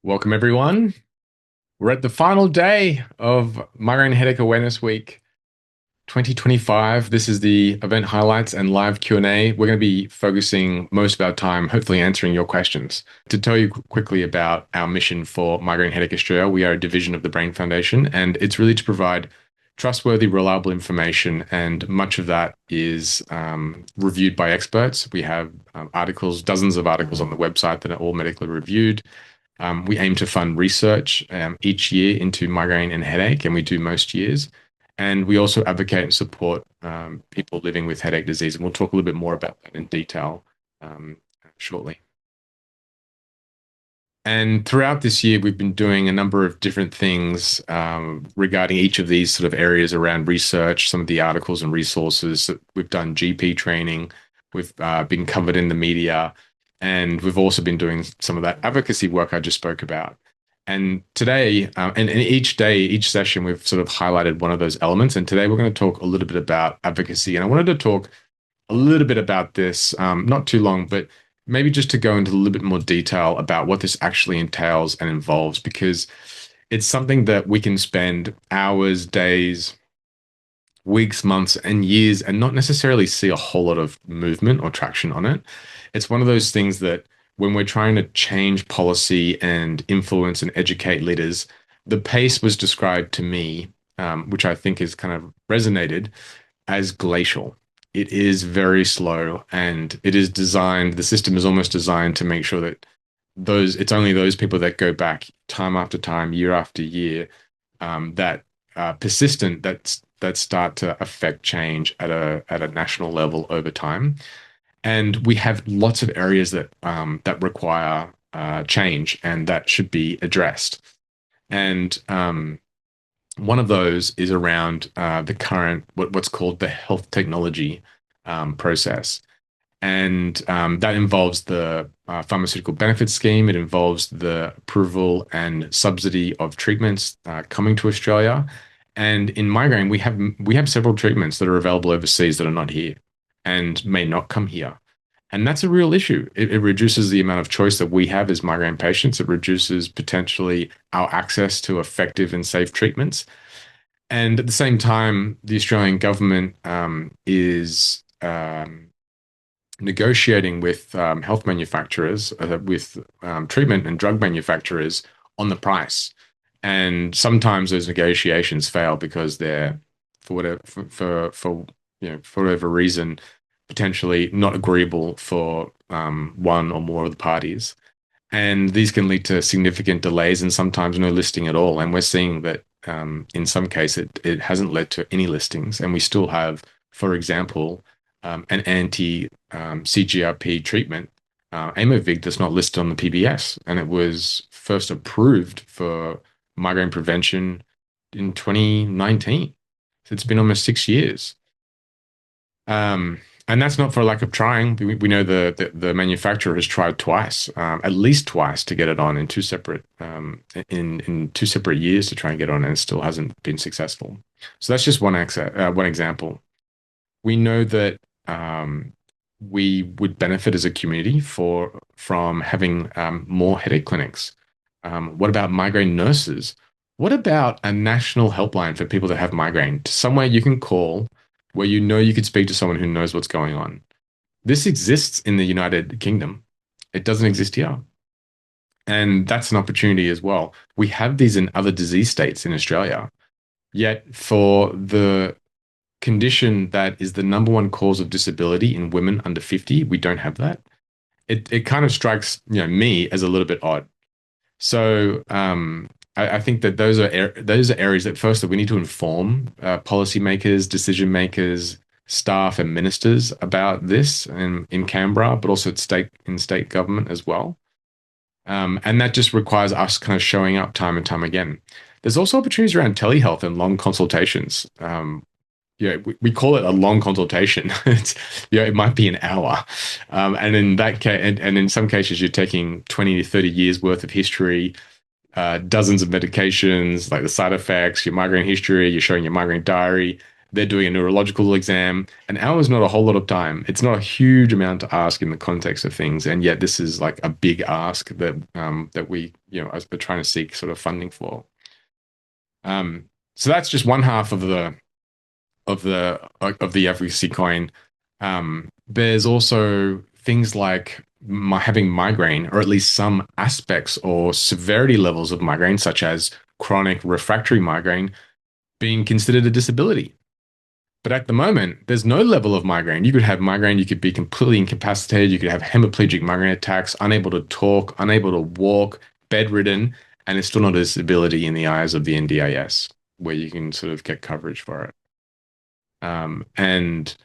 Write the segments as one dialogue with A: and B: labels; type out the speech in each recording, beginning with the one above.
A: Welcome, everyone. We're at the final day of Migraine and Headache Awareness Week 2025. This is the event highlights and live Q&A. We're going to be focusing most of our time, hopefully answering your questions. To tell you quickly about our mission for Migraine and Headache Australia, we are a division of the Brain Foundation, and it's really to provide trustworthy, reliable information, and much of that is reviewed by experts. We have articles, dozens of articles on the website that are all medically reviewed. We aim to fund research each year into migraine and headache, and we do most years. And we also advocate and support people living with headache disease. And we'll talk a little bit more about that in detail shortly. And throughout this year, we've been doing a number of different things regarding each of these sort of areas around research, some of the articles and resources. We've done GP training, we've been covered in the media, and we've also been doing some of that advocacy work I just spoke about. And today, and each day, each session, we've sort of highlighted one of those elements. And today we're going to talk a little bit about advocacy. And I wanted to talk a little bit about this, not too long, but maybe just to go into a little bit more detail about what this actually entails and involves, because it's something that we can spend hours, days, weeks, months, and years and not necessarily see a whole lot of movement or traction on it. It's one of those things that when we're trying to change policy and influence and educate leaders, the pace was described to me, which I think has kind of resonated as glacial. It is very slow, and it is designed, the system is almost designed to make sure that it's only those people that go back time after time, year after year, that are persistent, that start to affect change at a national level over time. And we have lots of areas that require change and that should be addressed. And one of those is around the current what's called the health technology process, and that involves the pharmaceutical benefits scheme. It involves the approval and subsidy of treatments coming to Australia. And in migraine, we have several treatments that are available overseas that are not here and may not come here. And that's a real issue. It reduces the amount of choice that we have as migraine patients. It reduces potentially our access to effective and safe treatments. And at the same time, the Australian government is negotiating with health manufacturers, with treatment and drug manufacturers on the price. And sometimes those negotiations fail because they're, for whatever for whatever reason, potentially not agreeable for one or more of the parties. And these can lead to significant delays and sometimes no listing at all. And we're seeing that in some cases it hasn't led to any listings. And we still have, for example, an anti-CGRP treatment, Aimovig, that's not listed on the PBS. And it was first approved for migraine prevention in 2019. So it's been almost 6 years. And that's not for lack of trying. We know the manufacturer has tried twice, at least twice, to get it on in two separate in 2 separate years to try and get on, and it still hasn't been successful. So that's just one example. We know that we would benefit as a community from having more headache clinics. What about migraine nurses? What about a national helpline for people that have migraine? Somewhere you can call where you know you could speak to someone who knows what's going on. This exists in the United Kingdom. It doesn't exist here. And that's an opportunity as well. We have these in other disease states in Australia. Yet for the condition that is the number one cause of disability in women under 50, we don't have that. It kind of strikes me as a little bit odd. So I think that those are areas that first that we need to inform policymakers, decision makers, staff, and ministers about this in Canberra, but also in state government as well. And that just requires us kind of showing up time and time again. There's also opportunities around telehealth and long consultations. We call it a long consultation. It might be an hour, and in that case, and in some cases, you're taking 20 to 30 years worth of history, dozens of medications, like the side effects, your migraine history. You're showing your migraine diary, They're doing a neurological exam. An hour is not a whole lot of time. It's not a huge amount to ask in the context of things, and yet this is like a big ask that we are trying to seek sort of funding for. So that's just one half of the advocacy coin. There's also things like having migraine, or at least some aspects or severity levels of migraine, such as chronic refractory migraine, being considered a disability. But at the moment, there's no level of migraine. You could have migraine, you could be completely incapacitated, you could have hemiplegic migraine attacks, unable to talk, unable to walk, bedridden, and it's still not a disability in the eyes of the NDIS, where you can sort of get coverage for it. And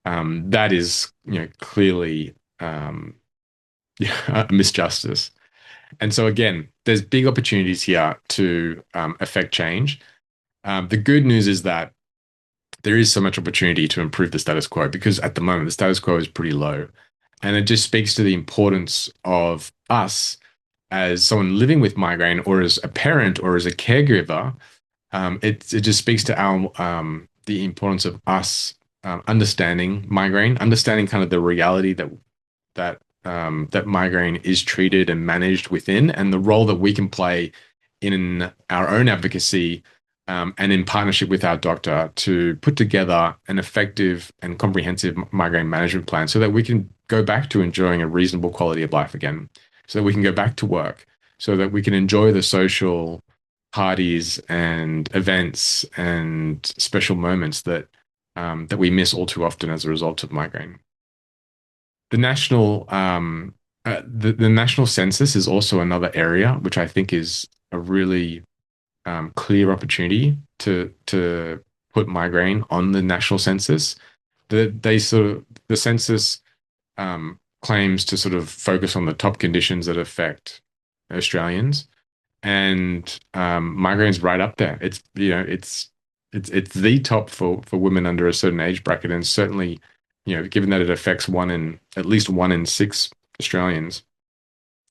A: that is, clearly a misjustice. And so again, there's big opportunities here to affect change. The good news is that there is so much opportunity to improve the status quo because at the moment the status quo is pretty low. And it just speaks to the importance of us as someone living with migraine or as a parent or as a caregiver. It just speaks to our the importance of us understanding migraine, understanding kind of the reality that migraine is treated and managed within, and the role that we can play in our own advocacy and in partnership with our doctor to put together an effective and comprehensive migraine management plan so that we can go back to enjoying a reasonable quality of life again, so that we can go back to work, so that we can enjoy the social parties and events and special moments that we miss all too often as a result of migraine. The national census is also another area which I think is a really clear opportunity to put migraine on the national census. The census claims to sort of focus on the top conditions that affect Australians, and migraine's right up there. It's the top for women under a certain age bracket, and certainly, given that it affects at least 1 in 6 Australians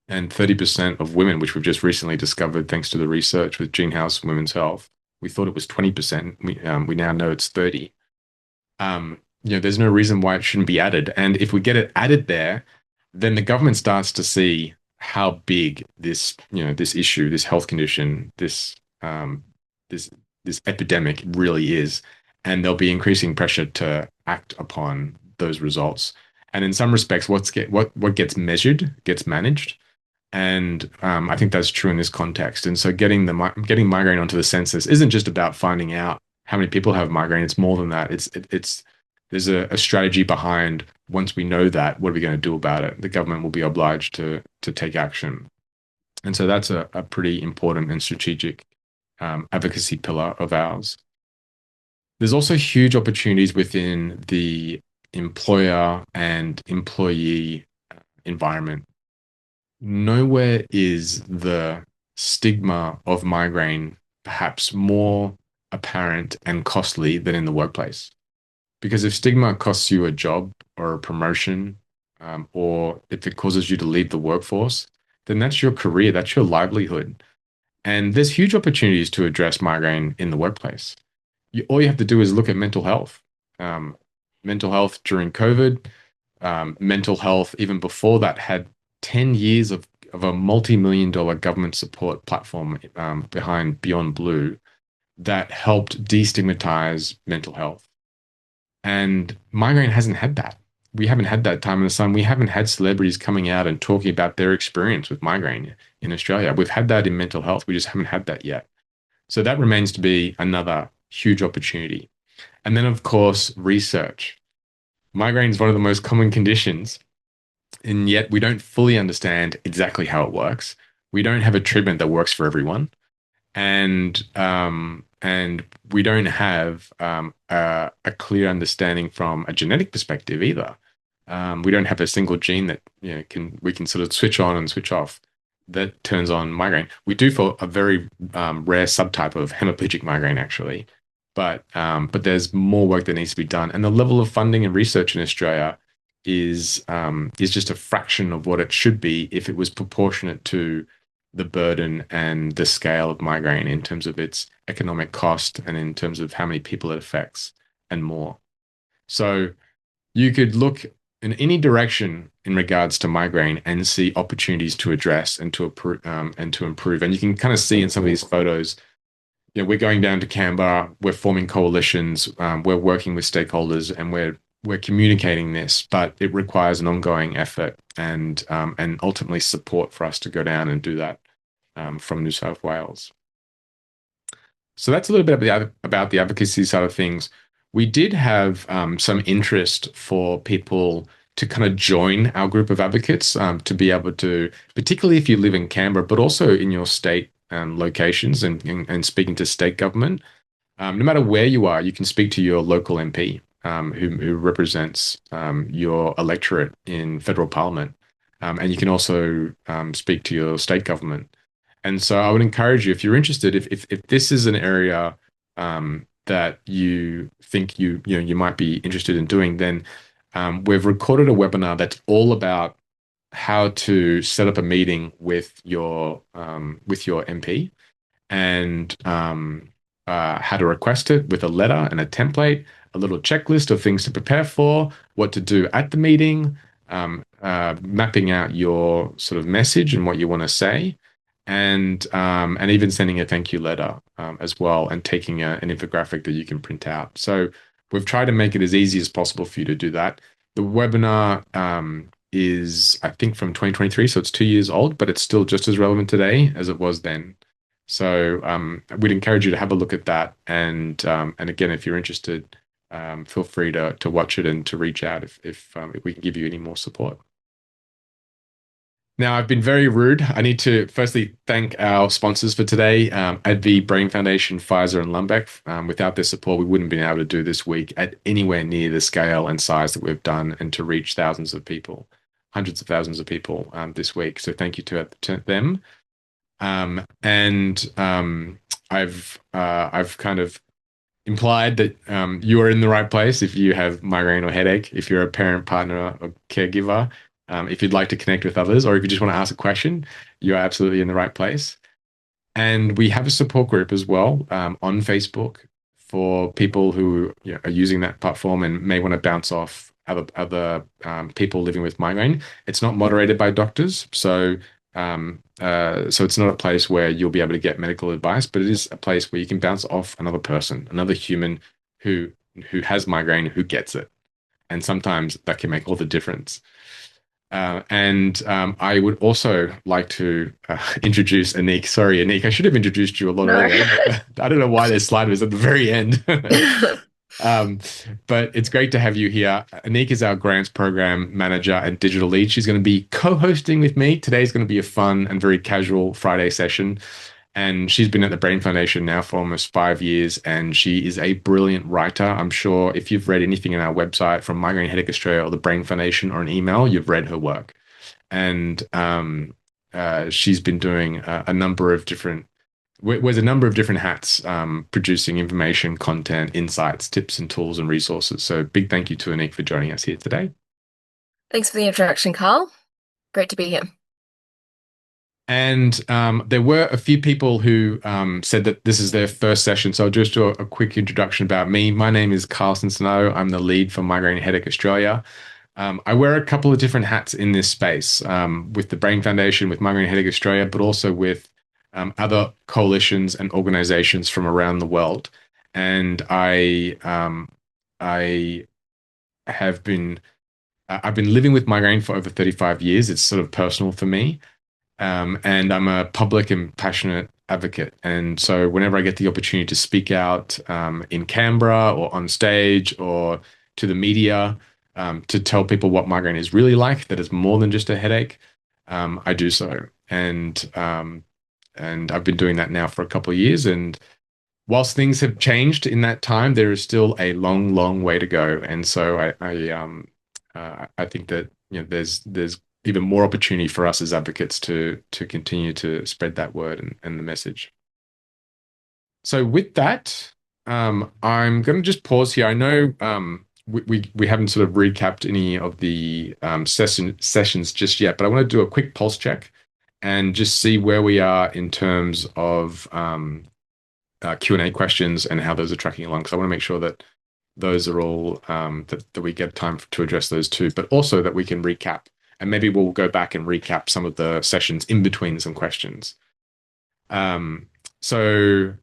A: and 30% of women, which we've just recently discovered thanks to the research with Gene House Women's Health. We thought it was 20%. We now know it's 30. There's no reason why it shouldn't be added. And if we get it added there, then the government starts to see how big this issue, this health condition, this this epidemic really is, and there'll be increasing pressure to act upon those results. And in some respects, what gets measured gets managed, and I think that's true in this context. And so getting migraine onto the census isn't just about finding out how many people have migraine. It's more than that. There's a strategy behind. Once we know that, what are we going to do about it? The government will be obliged to take action. And so that's a pretty important and strategic advocacy pillar of ours. There's also huge opportunities within the employer and employee environment. Nowhere is the stigma of migraine perhaps more apparent and costly than in the workplace. Because if stigma costs you a job or a promotion, or if it causes you to leave the workforce, then that's your career, that's your livelihood. And there's huge opportunities to address migraine in the workplace. All you have to do is look at mental health. Mental health during COVID, mental health even before that had 10 years of a multi-million dollar government support platform behind Beyond Blue that helped destigmatize mental health. And migraine hasn't had that. We haven't had that time in the sun. We haven't had celebrities coming out and talking about their experience with migraine in Australia. We've had that in mental health. We just haven't had that yet. So that remains to be another huge opportunity. And then, of course, research. Migraine is one of the most common conditions, and yet we don't fully understand exactly how it works. We don't have a treatment that works for everyone, and we don't have a clear understanding from a genetic perspective either. We don't have a single gene that we can sort of switch on and switch off that turns on migraine. We do for a very rare subtype of hemiplegic migraine, actually, but there's more work that needs to be done, and the level of funding and research in Australia is just a fraction of what it should be if it was proportionate to the burden and the scale of migraine in terms of its economic cost and in terms of how many people it affects. and more. So you could look in any direction in regards to migraine and see opportunities to address and to improve. And you can kind of see in some of these photos, we're going down to Canberra, we're forming coalitions, we're working with stakeholders, and we're communicating this, but it requires an ongoing effort and ultimately support for us to go down and do that from New South Wales. So that's a little bit about the advocacy side of things. We did have some interest for people to kind of join our group of advocates to be able to, particularly if you live in Canberra, but also in your state locations and speaking to state government. No matter where you are, you can speak to your local MP who represents your electorate in federal parliament. And you can also speak to your state government. And so I would encourage you, if you're interested, if this is an area that you think you might be interested in doing, then we've recorded a webinar that's all about how to set up a meeting with your MP and how to request it with a letter and a template, a little checklist of things to prepare for, what to do at the meeting, mapping out your sort of message and what you want to say, and even sending a thank you letter as well, and taking an infographic that you can print out. So we've tried to make it as easy as possible for you to do that. The webinar is, I think, from 2023, so it's 2 years old, but it's still just as relevant today as it was then. So we'd encourage you to have a look at that, and again, if you're interested, feel free to watch it and to reach out if we can give you any more support. Now, I've been very rude. I need to firstly thank our sponsors for today, AbbVie, Brain Foundation, Pfizer, and Lundbeck. Without their support, we wouldn't have been able to do this week at anywhere near the scale and size that we've done, and to reach thousands of people, hundreds of thousands of people this week. So thank you to them. I've kind of implied that you are in the right place if you have migraine or headache, if you're a parent, partner, or caregiver. If you'd like to connect with others, or if you just want to ask a question, you're absolutely in the right place. And we have a support group as well on Facebook for people who are using that platform and may want to bounce off other people living with migraine. It's not moderated by doctors, so it's not a place where you'll be able to get medical advice, but it is a place where you can bounce off another person, another human who has migraine, who gets it. And sometimes that can make all the difference. I would also like to introduce Anik. Sorry, Anik, I should have introduced you a lot earlier. I don't know why this slide was at the very end. But it's great to have you here. Anik is our grants program manager and digital lead. She's going to be co-hosting with me. Today's going to be a fun and very casual Friday session. And she's been at the Brain Foundation now for almost 5 years, and she is a brilliant writer. I'm sure if you've read anything in our website from Migraine and Headache Australia or the Brain Foundation or an email, you've read her work. And she's been doing a number of different hats, producing information, content, insights, tips and tools and resources. So big thank you to Anik for joining us here today.
B: Thanks for the introduction, Carl. Great to be here.
A: And there were a few people who said that this is their first session. So I'll just do a quick introduction about me. My name is Carl Cincinnato. I'm the lead for Migraine and Headache Australia. I wear a couple of different hats in this space with the Brain Foundation, with Migraine and Headache Australia, but also with other coalitions and organizations from around the world. And I've been living with migraine for over 35 years. It's sort of personal for me. And I'm a public and passionate advocate. And so whenever I get the opportunity to speak out in Canberra or on stage or to the media to tell people what migraine is really like, that it's more than just a headache, I do so. And I've been doing that now for a couple of years. And whilst things have changed in that time, there is still a long, long way to go. And so I think that there's even more opportunity for us as advocates to continue to spread that word and the message. So with that, I'm going to just pause here. I know we haven't sort of recapped any of the sessions just yet, but I want to do a quick pulse check and just see where we are in terms of Q&A questions and how those are tracking along. Because I want to make sure that those are all that we get time to address those too, but also that we can recap. And maybe we'll go back and recap some of the sessions in between some questions. Um, so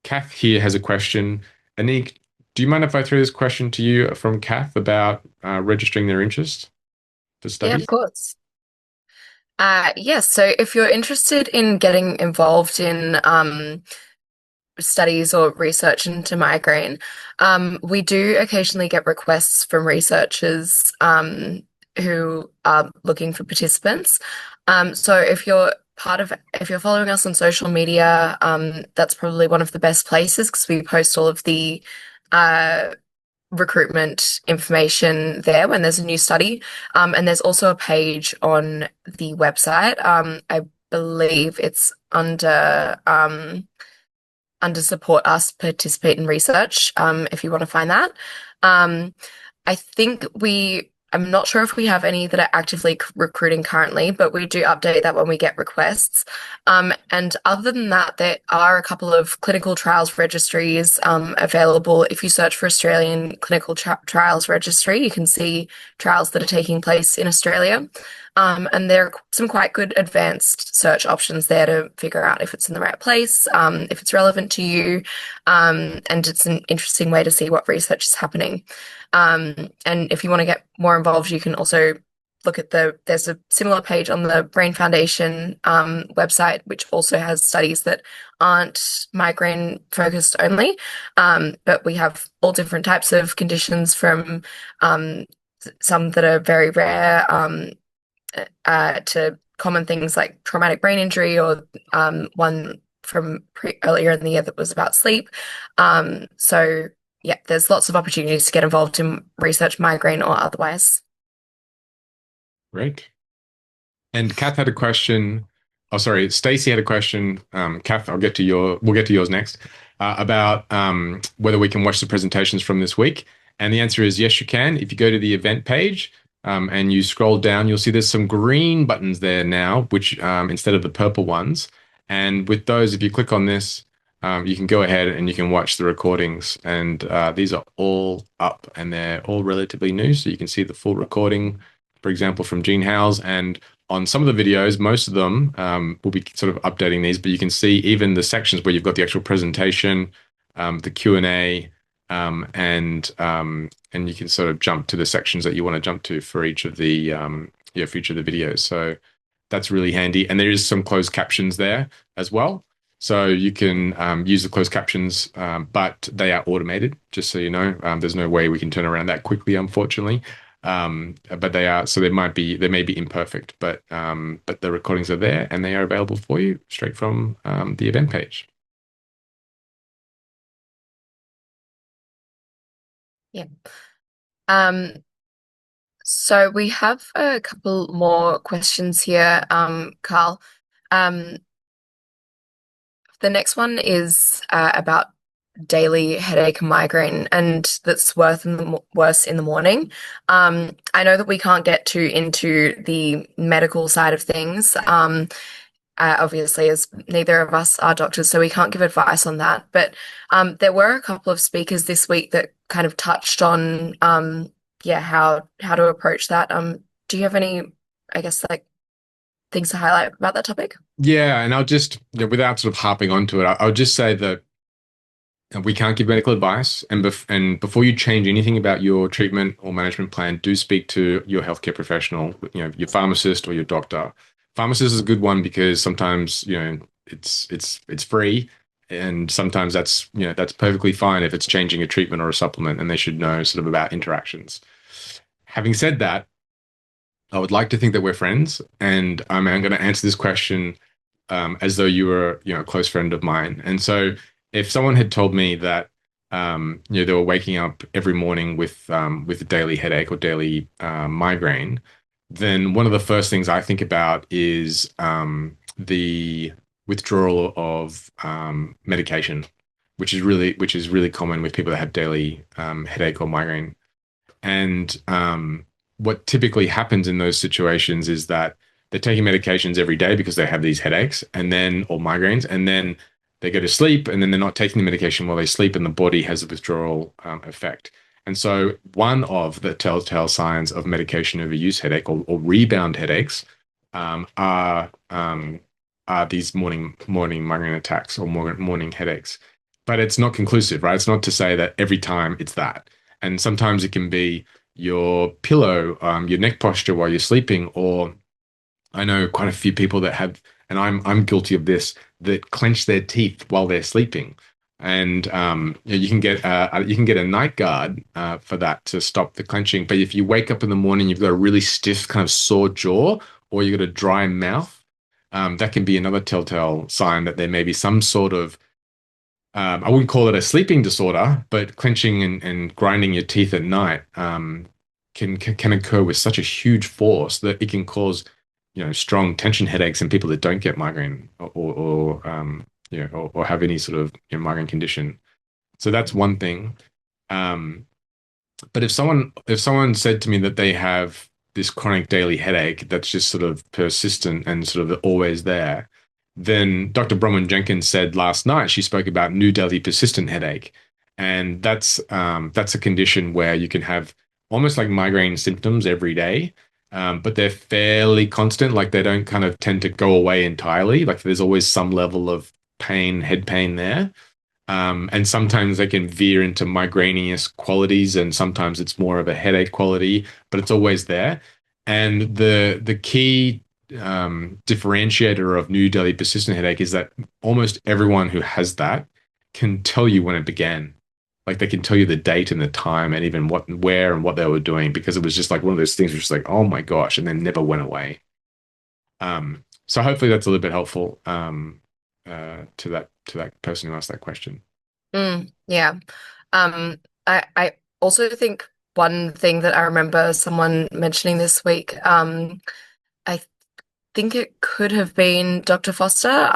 A: Kath here has a question. Anik, do you mind if I throw this question to you from Kath about registering their interest for
B: Yeah,
A: studies?
B: of course. Yes, so if you're interested in getting involved in studies or research into migraine, we do occasionally get requests from researchers who are looking for participants. So if you're following us on social media, that's probably one of the best places because we post all of the uh, recruitment information there when there's a new study. And there's also a page on the website. I believe it's under support us participate in research, if you want to find that. Um, I think I'm not sure if we have any that are actively recruiting currently, but we do update that when we get requests. And other than that, there are a couple of clinical trials registries available. If you search for Australian Clinical Trials Registry, you can see trials that are taking place in Australia. And there are some quite good advanced search options there to figure out if it's in the right place, if it's relevant to you, and it's an interesting way to see what research is happening. And if you want to get more involved, you can also look at there's a similar page on the Brain Foundation website, which also has studies that aren't migraine focused only. But we have all different types of conditions from some that are very rare to common things like traumatic brain injury or one from earlier in the year that was about sleep. So yeah, there's lots of opportunities to get involved in research, migraine or otherwise.
A: Great. And Kath had a question. Oh, sorry, Stacey had a question. Kath, we'll get to yours next, about whether we can watch the presentations from this week. And the answer is yes, you can. If you go to the event page and you scroll down, you'll see there's some green buttons there now, which instead of the purple ones. And with those, if you click on this, you can go ahead and you can watch the recordings. And these are all up and they're all relatively new. So you can see the full recording, for example, from Gene Howes. And on some of the videos, most of them will be sort of updating these, but you can see even the sections where you've got the actual presentation, the Q&A, and you can sort of jump to the sections that you want to jump to for each of the videos. So that's really handy. And there is some closed captions there as well. So you can use the closed captions, but they are automated, just so you know. There's no way we can turn around that quickly, unfortunately. But they are, so they may be imperfect, but the recordings are there and they are available for you straight from the event page.
B: Yeah. Um, so we have a couple more questions here, Carl. Um, the next one is about daily headache and migraine, and that's worse in the morning. I know that we can't get too into the medical side of things, obviously, as neither of us are doctors, so we can't give advice on that. But there were a couple of speakers this week that kind of touched on, yeah, how to approach that. Do you have any, I guess, like things to highlight about that topic?
A: Yeah, and I'll just, without sort of harping onto it, I'll just say that we can't give medical advice, and before you change anything about your treatment or management plan, do speak to your healthcare professional, your pharmacist or your doctor. Pharmacist is a good one because sometimes, it's free, and sometimes that's perfectly fine if it's changing a treatment or a supplement, and they should know sort of about interactions. Having said that, I would like to think that we're friends, and I'm going to answer this question as though you were, a close friend of mine. And so, if someone had told me that, they were waking up every morning with a daily headache or daily migraine, then one of the first things I think about is the withdrawal of medication, which is really common with people that have daily headache or migraine. And what typically happens in those situations is that they're taking medications every day because they have these headaches or migraines, and then they go to sleep and then they're not taking the medication while they sleep, and the body has a withdrawal effect. And so, one of the telltale signs of medication overuse headache or rebound headaches um, are um, are these morning migraine attacks or morning headaches. But it's not conclusive, right? It's not to say that every time it's that. And sometimes it can be your pillow, your neck posture while you're sleeping, or I know quite a few people that have, and I'm guilty of this, that clench their teeth while they're sleeping. And you can get a night guard for that to stop the clenching. But if you wake up in the morning, you've got a really stiff kind of sore jaw, or you've got a dry mouth, that can be another telltale sign that there may be some sort of I wouldn't call it a sleeping disorder, but clenching and grinding your teeth at night can occur with such a huge force that it can cause, strong tension headaches in people that don't get migraine or have any sort of migraine condition. So that's one thing. Um, but if someone said to me that they have this chronic daily headache that's just sort of persistent and sort of always there, then Dr. Bronwyn Jenkins said last night she spoke about new daily persistent headache, and that's a condition where you can have almost like migraine symptoms every day, but they're fairly constant. Like they don't kind of tend to go away entirely. Like there's always some level of pain, head pain there. And sometimes they can veer into migraneous qualities, and sometimes it's more of a headache quality, but it's always there. And the key differentiator of new daily persistent headache is that almost everyone who has that can tell you when it began. Like they can tell you the date and the time and even where and what they were doing, because it was just like one of those things which is like, oh my gosh, and then never went away. So hopefully that's a little bit helpful to that person who asked that question.
B: Yeah. I also think one thing that I remember someone mentioning this week, I think it could have been Dr. Foster,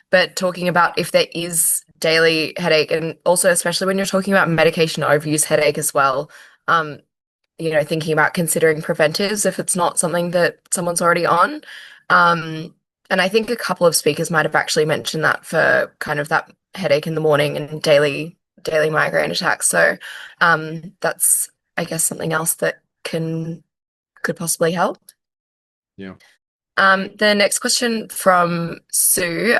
B: but talking about if there is daily headache, and also especially when you're talking about medication overuse headache as well, um, thinking about considering preventives if it's not something that someone's already on. And I think a couple of speakers might have actually mentioned that for kind of that headache in the morning and daily migraine attacks. So that's, I guess, something else that could possibly help.
A: Yeah.
B: The next question from Sue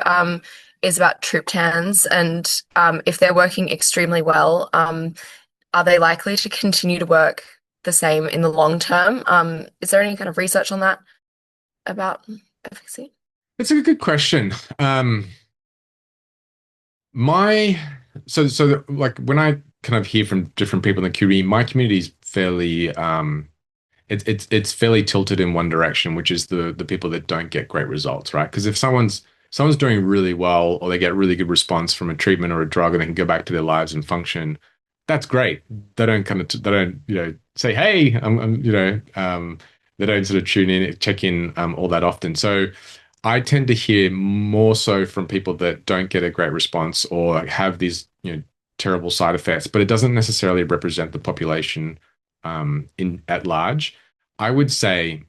B: is about triptans and if they're working extremely well, are they likely to continue to work the same in the long term? Is there any kind of research on that about efficacy?
A: It's a good question. My like when I kind of hear from different people in the community, my community is fairly it's fairly tilted in one direction, which is the people that don't get great results, right? Because if someone's doing really well or they get really good response from a treatment or a drug and they can go back to their lives and function, that's great. They don't say, hey, they don't sort of tune in, check in all that often. So I tend to hear more so from people that don't get a great response or have these, terrible side effects, but it doesn't necessarily represent the population in at large. I would say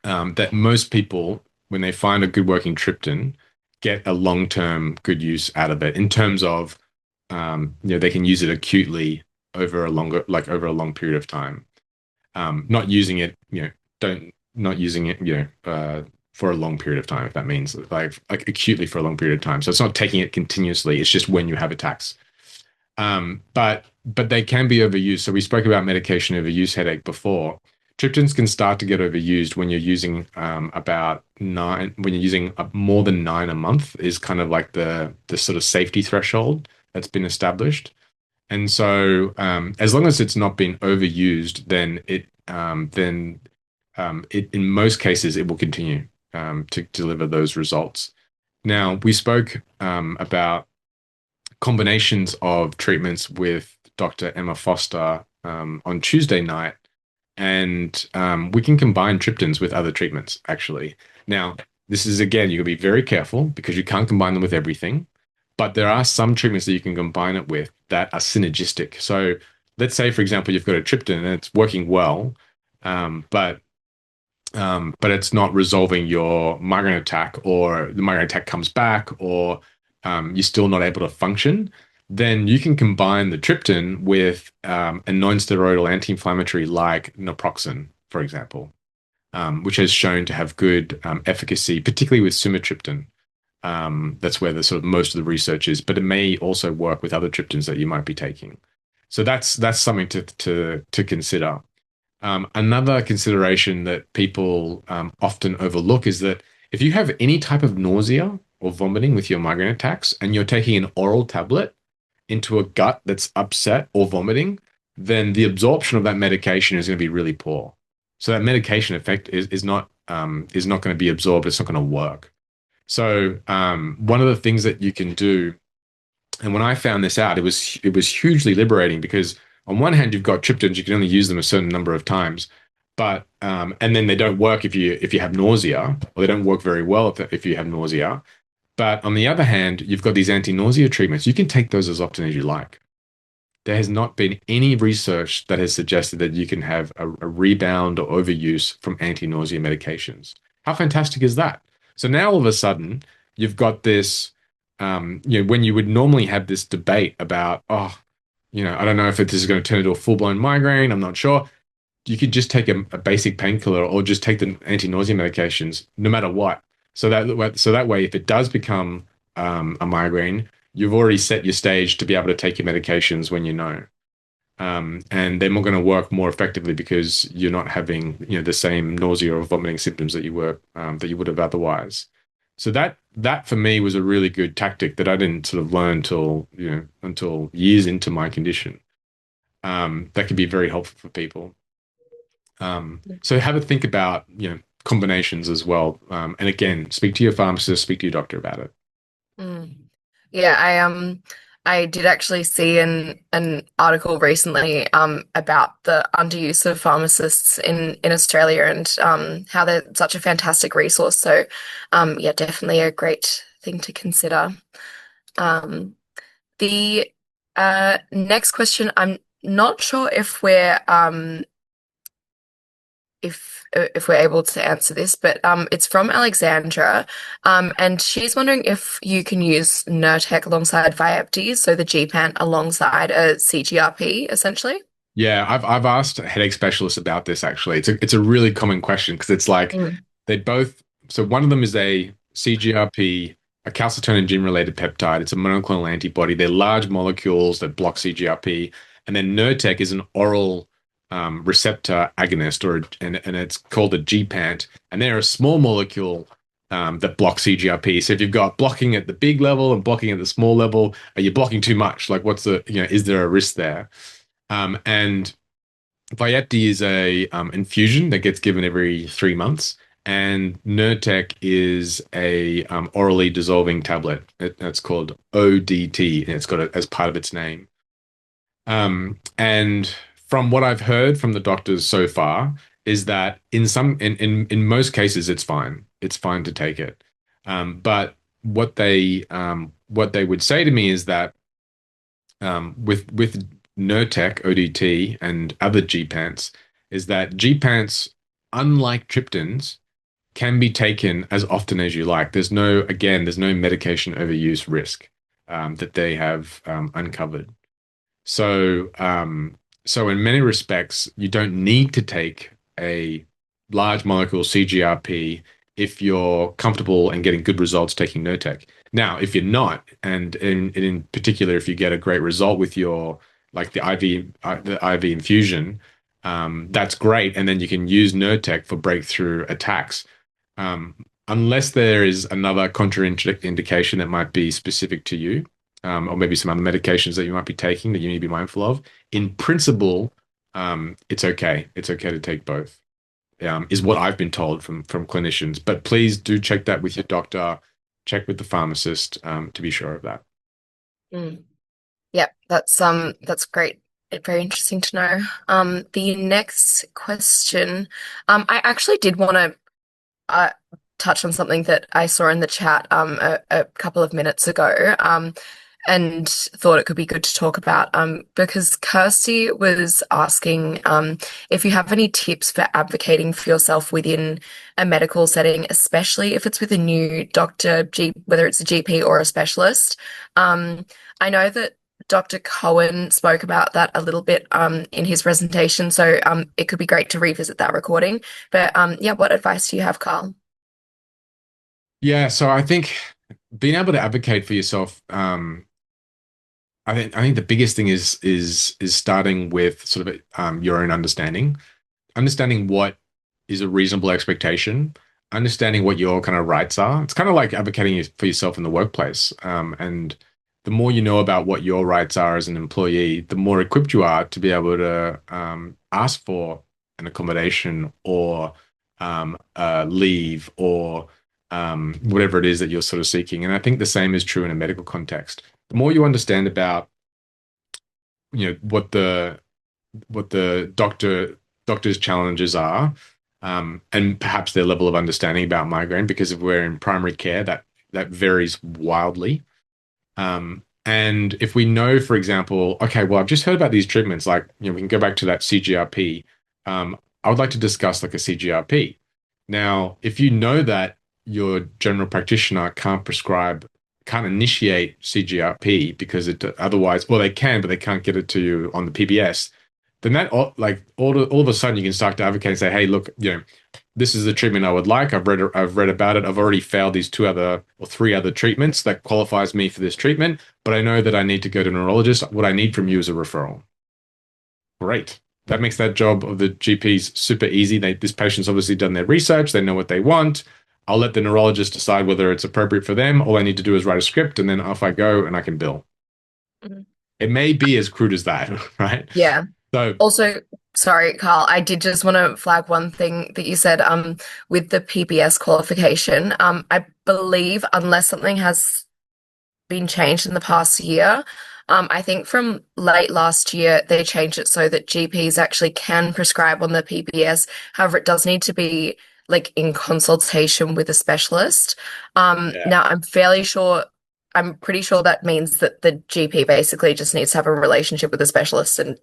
A: that most people, when they find a good working triptan, get a long-term good use out of it in terms of, they can use it acutely over a long period of time. Not using it, don't not using it, for a long period of time, if that means like acutely for a long period of time. So it's not taking it continuously. It's just when you have attacks. But they can be overused. So we spoke about medication overuse headache before. Triptans can start to get overused when you're using about nine. When you're using more than nine a month is kind of like the sort of safety threshold that's been established. And so as long as it's not been overused, then in most cases it will continue to deliver those results. Now we spoke about combinations of treatments with Dr. Emma Foster on Tuesday night, and we can combine triptans with other treatments, actually. Now, this is again, you got to be very careful because you can't combine them with everything, but there are some treatments that you can combine it with that are synergistic. So let's say, for example, you've got a triptan and it's working well, but it's not resolving your migraine attack, or the migraine attack comes back, or you're still not able to function, then you can combine the triptan with a non-steroidal anti-inflammatory like naproxen, for example, which has shown to have good efficacy, particularly with sumatriptan. That's where the sort of most of the research is, but it may also work with other triptans that you might be taking. So that's something to consider. Another consideration that people often overlook is that if you have any type of nausea or vomiting with your migraine attacks and you're taking an oral tablet into a gut that's upset or vomiting, then the absorption of that medication is going to be really poor. So that medication effect is not going to be absorbed. It's not going to work. So one of the things that you can do, and when I found this out, it was hugely liberating because on one hand you've got triptans, you can only use them a certain number of times, but and then they don't work if you have nausea, or they don't work very well if you have nausea. But on the other hand, you've got these anti-nausea treatments. You can take those as often as you like. There has not been any research that has suggested that you can have a rebound or overuse from anti-nausea medications. How fantastic is that? So now all of a sudden, you've got this, when you would normally have this debate about, oh, I don't know if this is going to turn into a full-blown migraine, I'm not sure. You could just take a basic painkiller or just take the anti-nausea medications, no matter what. So that way, if it does become a migraine, you've already set your stage to be able to take your medications when you know. And they're going to work more effectively because you're not having, the same nausea or vomiting symptoms that you would have otherwise. So that for me was a really good tactic that I didn't sort of learn until years into my condition. That can be very helpful for people. So have a think about, combinations as well. And again, speak to your pharmacist, speak to your doctor about it.
B: Mm. Yeah, I did actually see an article recently about the underuse of pharmacists in Australia and how they're such a fantastic resource. So yeah, definitely a great thing to consider. Um, the next question, I'm not sure if we're able to answer this, but it's from Alexandra, and she's wondering if you can use Nurtec alongside Vyepti, so the GPANT alongside a CGRP, essentially.
A: Yeah, I've asked headache specialists about this actually. It's a really common question because it's like
B: Mm.
A: they both. So one of them is a CGRP, a calcitonin gene related peptide. It's a monoclonal antibody. They're large molecules that block CGRP, and then Nurtec is an oral receptor agonist, and it's called a GPANT, and they're a small molecule that blocks CGRP. So if you've got blocking at the big level and blocking at the small level, are you blocking too much? Like, is there a risk there? And Vyepti is a infusion that gets given every 3 months, and Nurtec is a orally dissolving tablet. It's called ODT, and it's got it as part of its name. And from what I've heard from the doctors so far, is that in most cases it's fine. It's fine to take it. But what they would say to me is that with Nurtec, ODT, and other GPANTs, is that GPANTs, unlike triptans, can be taken as often as you like. There's no medication overuse risk that they have uncovered. So in many respects, you don't need to take a large molecule CGRP if you're comfortable and getting good results taking Nurtec. Now, if you're not, and in particular, if you get a great result with your like the IV infusion, that's great, and then you can use Nurtec for breakthrough attacks. Unless there is another contraindication that might be specific to you, or maybe some other medications that you might be taking that you need to be mindful of. In principle, it's okay. It's okay to take both, is what I've been told from clinicians. But please do check that with your doctor, check with the pharmacist to be sure of that.
B: Mm. Yeah, that's great. Very interesting to know. The next question, I actually did want to uh, touch on something that I saw in the chat a couple of minutes ago. and thought it could be good to talk about because Kirsty was asking if you have any tips for advocating for yourself within a medical setting, especially if it's with a new doctor, whether it's a GP or a specialist. I know that Dr. Cohen spoke about that a little bit in his presentation, so it could be great to revisit that recording. But yeah, what advice do you have, Carl?
A: Yeah, so I think being able to advocate for yourself, I think the biggest thing is starting with sort of your own understanding what is a reasonable expectation, understanding what your kind of rights are. It's kind of like advocating for yourself in the workplace. And the more you know about what your rights are as an employee, the more equipped you are to be able to ask for an accommodation or leave or whatever it is that you're sort of seeking. And I think the same is true in a medical context. The more you understand about, what the doctor's challenges are, and perhaps their level of understanding about migraine, because if we're in primary care, that varies wildly. And if we know, for example, okay, well, I've just heard about these treatments, like, we can go back to that CGRP. I would like to discuss like a CGRP. Now, if you know that your general practitioner can't initiate CGRP because it otherwise, well, they can, but they can't get it to you on the PBS, then that like all of a sudden you can start to advocate and say, hey, look, this is the treatment I would like. I've read about it. I've already failed these two other or three other treatments that qualifies me for this treatment, but I know that I need to go to a neurologist. What I need from you is a referral. Great. That makes that job of the GPs super easy. This patient's obviously done their research. They know what they want. I'll let the neurologist decide whether it's appropriate for them. All I need to do is write a script, and then off I go, and I can bill.
B: Mhm.
A: It may be as crude as that, right?
B: Yeah.
A: So
B: Also, sorry, Carl, I did just want to flag one thing that you said with the PBS qualification. I believe unless something has been changed in the past year, I think from late last year they changed it so that GPs actually can prescribe on the PBS. However, it does need to be like in consultation with a specialist.
A: yeah,
B: Now I'm pretty sure that means that the GP basically just needs to have a relationship with a specialist and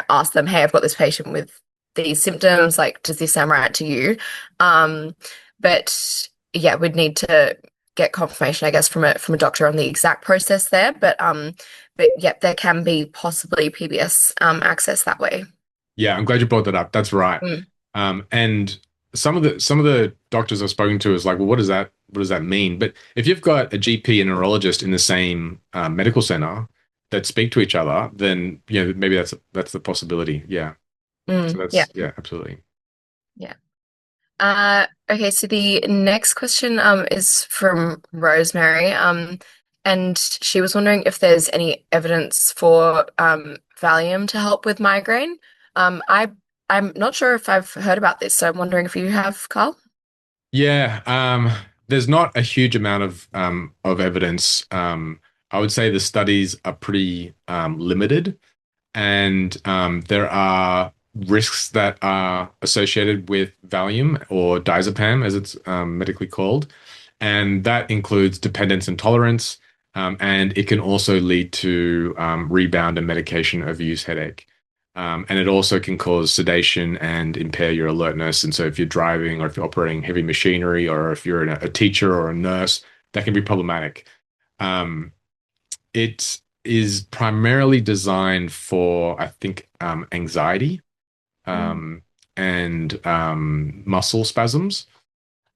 B: ask them, hey, I've got this patient with these symptoms. Like, does this sound right to you? Um, but yeah, we'd need to get confirmation, I guess, from a doctor on the exact process there. But yeah, there can be possibly PBS access that way.
A: yeah, I'm glad you brought that up. That's right.
B: Mm,
A: And some of the doctors I've spoken to is like, well, what does that mean? But if you've got a GP and a neurologist in the same medical center that speak to each other, then maybe that's the possibility. Yeah. So
B: yeah,
A: yeah, absolutely.
B: yeah. Okay, so the next question is from Rosemary. And she was wondering if there's any evidence for Valium to help with migraine. I'm not sure if I've heard about this, so I'm wondering if you have, Carl.
A: Yeah, there's not a huge amount of evidence. I would say the studies are pretty limited, and there are risks that are associated with Valium or diazepam, as it's medically called, and that includes dependence and tolerance, and it can also lead to rebound and medication overuse headache. And it also can cause sedation and impair your alertness. And so, if you're driving or if you're operating heavy machinery or if you're a teacher or a nurse, that can be problematic. Um, it is primarily designed for, I think, anxiety
B: Mm,
A: um, and muscle spasms.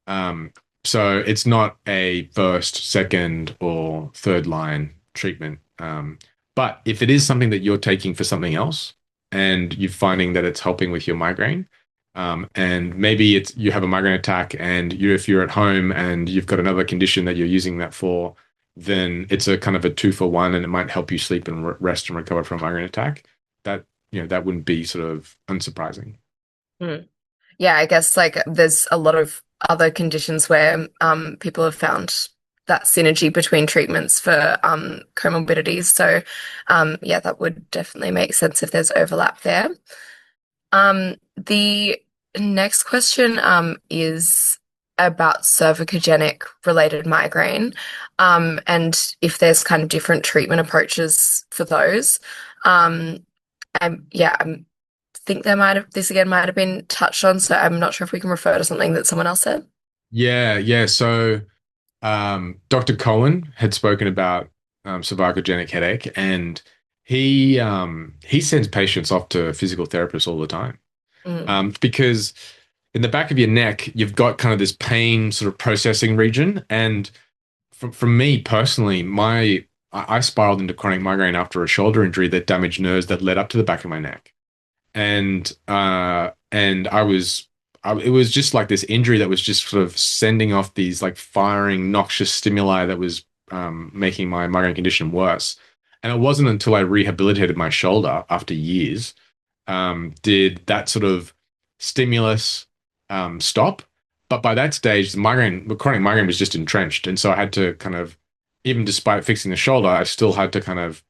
A: Um, so it's not a first, second, or third line treatment. But if it is something that you're taking for something else and you're finding that it's helping with your migraine, and maybe it's you have a migraine attack and if you're at home and you've got another condition that you're using that for, then it's a kind of a two for one and it might help you sleep and rest and recover from a migraine attack. That wouldn't be sort of unsurprising.
B: mm. Yeah, I guess like there's a lot of other conditions where people have found that synergy between treatments for comorbidities. So yeah, that would definitely make sense if there's overlap there. The next question is about cervicogenic related migraine, and if there's kind of different treatment approaches for those. Um, and yeah, I think this again might have been touched on, so I'm not sure if we can refer to something that someone else said.
A: Yeah, yeah. So Dr. Cohen had spoken about cervicogenic headache, and he sends patients off to physical therapists all the time,
B: Mm,
A: because in the back of your neck you've got kind of this pain sort of processing region, and from me personally, I spiraled into chronic migraine after a shoulder injury that damaged nerves that led up to the back of my neck, and it was just like this injury that was just sort of sending off these like firing noxious stimuli that was making my migraine condition worse. And it wasn't until I rehabilitated my shoulder after years did that sort of stimulus stop. But by that stage, the chronic migraine was just entrenched, and so I had to kind of, even despite fixing the shoulder, I still had to kind of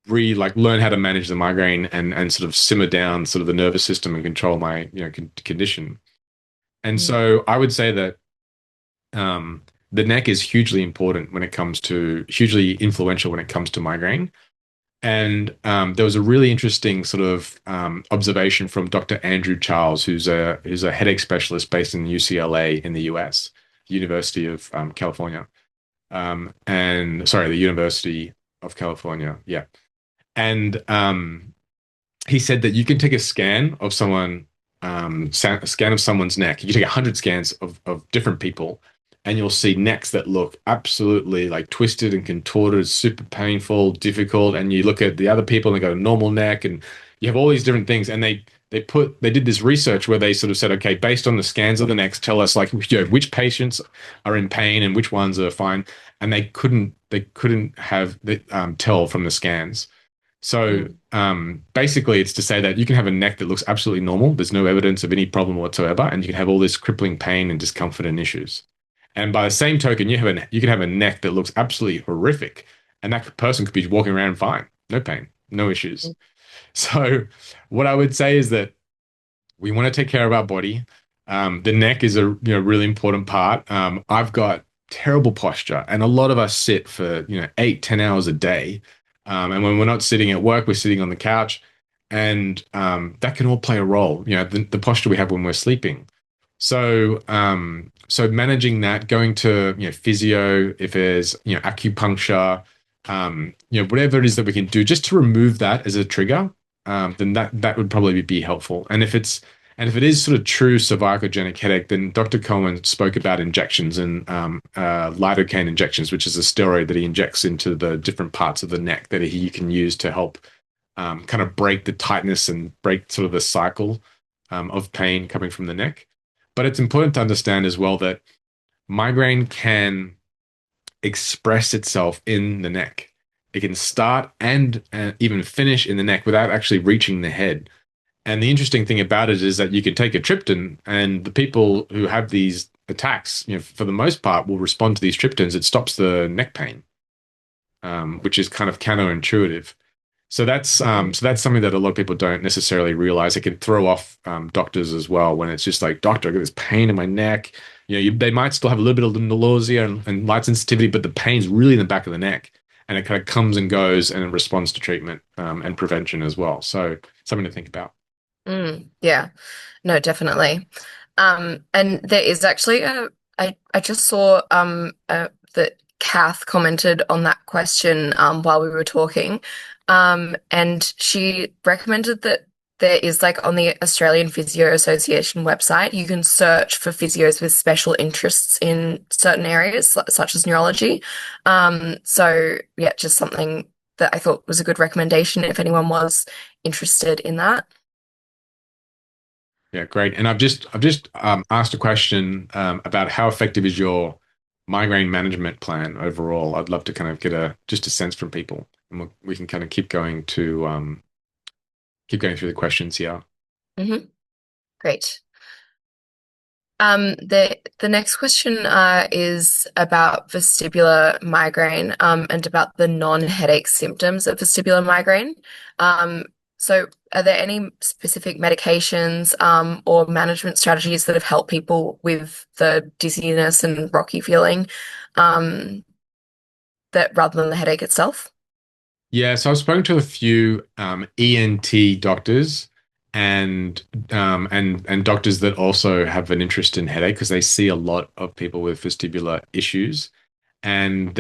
A: learn how to manage the migraine and sort of simmer down sort of the nervous system and control my condition. And
B: mm,
A: so I would say that the neck is hugely influential when it comes to migraine. And there was a really interesting sort of observation from Dr. Andrew Charles, who's a headache specialist based in UCLA in the US, University of California, and sorry, the University of California, yeah. And he said that you can take a scan of a scan of someone's neck. You can take 100 scans of different people, and you'll see necks that look absolutely like twisted and contorted, super painful, difficult. And you look at the other people and they got a normal neck, and you have all these different things. And they did this research where they sort of said, okay, based on the scans of the necks, tell us like which patients are in pain and which ones are fine. And they couldn't have tell from the scans. So
B: mm,
A: basically, it's to say that you can have a neck that looks absolutely normal. There's no evidence of any problem whatsoever, and you can have all this crippling pain and discomfort and issues. And by the same token, you can have a neck that looks absolutely horrific, and that person could be walking around fine, no pain, no issues.
B: mm,
A: So what I would say is that we want to take care of our body. The neck is a really important part. I've got terrible posture, and a lot of us sit for 8, 10 hours a day. And when we're not sitting at work, we're sitting on the couch, and that can all play a role. The posture we have when we're sleeping. So managing that, going to physio, if there's acupuncture, whatever it is that we can do just to remove that as a trigger, then that would probably be helpful. And if it is sort of true cervicogenic headache, then Dr. Coleman spoke about injections and lidocaine injections, which is a steroid that he injects into the different parts of the neck that he can use to help kind of break the tightness and break sort of the cycle of pain coming from the neck. But it's important to understand as well that migraine can express itself in the neck. It can start and even finish in the neck without actually reaching the head. And the interesting thing about it is that you can take a triptan, and the people who have these attacks, for the most part, will respond to these triptans. It stops the neck pain, which is kind of counterintuitive. So that's something that a lot of people don't necessarily realize. It can throw off doctors as well when it's just like, doctor, I got this pain in my neck. They might still have a little bit of nausea and light sensitivity, but the pain's really in the back of the neck, and it kind of comes and goes, and it responds to treatment and prevention as well. So something to think about.
B: yeah, no, definitely. And there is actually I just saw that Kath commented on that question while we were talking. And she recommended that there is like on the Australian Physio Association website, you can search for physios with special interests in certain areas, such as neurology. So yeah, just something that I thought was a good recommendation if anyone was interested in that.
A: Yeah, great. And I've just asked a question about how effective is your migraine management plan overall. I'd love to kind of get just a sense from people, and we can kind of keep going through the questions here.
B: Hmm. Great. The next question is about vestibular migraine and about the non-headache symptoms of vestibular migraine. Um, So, are there any specific medications or management strategies that have helped people with the dizziness and rocky feeling um, that rather than the headache itself?
A: Yeah, so I've spoken to a few ENT doctors and and doctors that also have an interest in headache because they see a lot of people with vestibular issues. And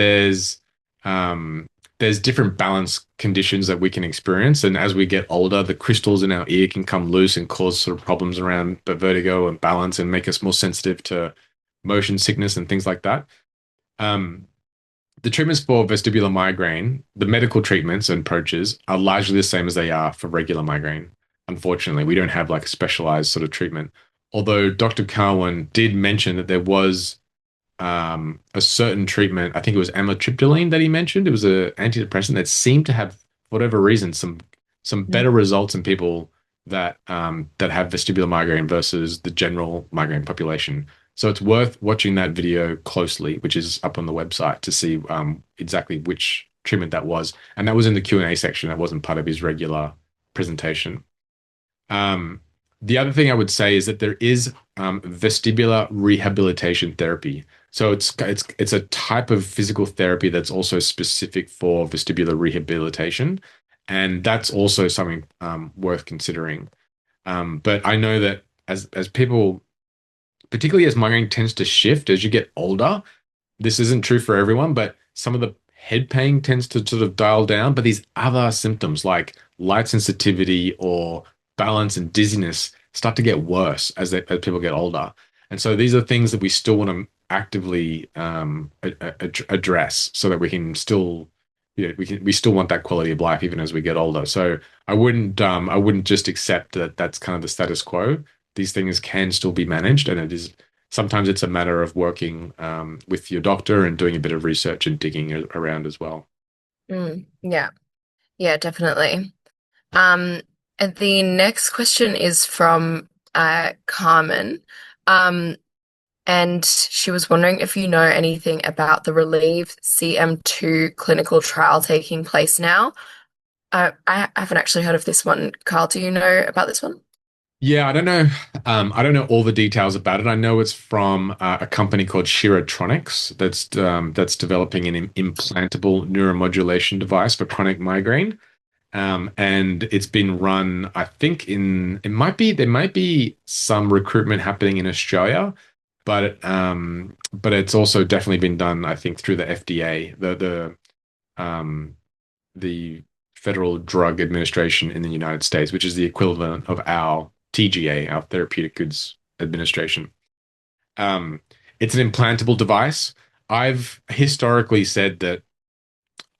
A: um, there's different balance conditions that we can experience. And as we get older, the crystals in our ear can come loose and cause sort of problems around vertigo and balance and make us more sensitive to motion sickness and things like that. Um, the treatments for vestibular migraine, the medical treatments and approaches are largely the same as they are for regular migraine. Unfortunately, we don't have like a specialized sort of treatment. Although Dr. Carwin did mention that there was a certain treatment, I think it was amitriptyline that he mentioned. It was an antidepressant that seemed to have, for whatever reason, some
B: Mm.
A: better results in people that have vestibular migraine versus the general migraine population. So it's worth watching that video closely, which is up on the website to see exactly which treatment that was. And that was in the Q&A section. That wasn't part of his regular presentation. Um, the other thing I would say is that there is vestibular rehabilitation therapy. So it's a type of physical therapy that's also specific for vestibular rehabilitation, and that's also something worth considering. But I know that as people, particularly as migraine tends to shift as you get older, this isn't true for everyone, but some of the head pain tends to sort of dial down. But these other symptoms like light sensitivity or balance and dizziness start to get worse as people get older. And so these are things that we still want to actively address so that we can still, we still want that quality of life even as we get older. So I wouldn't just accept that that's kind of the status quo. These things can still be managed, and it is sometimes it's a matter of working with your doctor and doing a bit of research and digging around as well.
B: Yeah, yeah, definitely. Um, and the next question is from Carmen. Um, and she was wondering if you know anything about the Relieve CM2 clinical trial taking place now. I haven't actually heard of this one. Carl, do you know about this one?
A: Yeah, I don't know. I don't know all the details about it. I know it's from a company called Shiratronics that's developing an implantable neuromodulation device for chronic migraine. And it's been run, I think there might be some recruitment happening in Australia, but it's also definitely been done, I think, through the FDA, um, the Federal Drug Administration in the United States, which is the equivalent of our TGA, our Therapeutic Goods Administration. Um, it's an implantable device. I've historically said that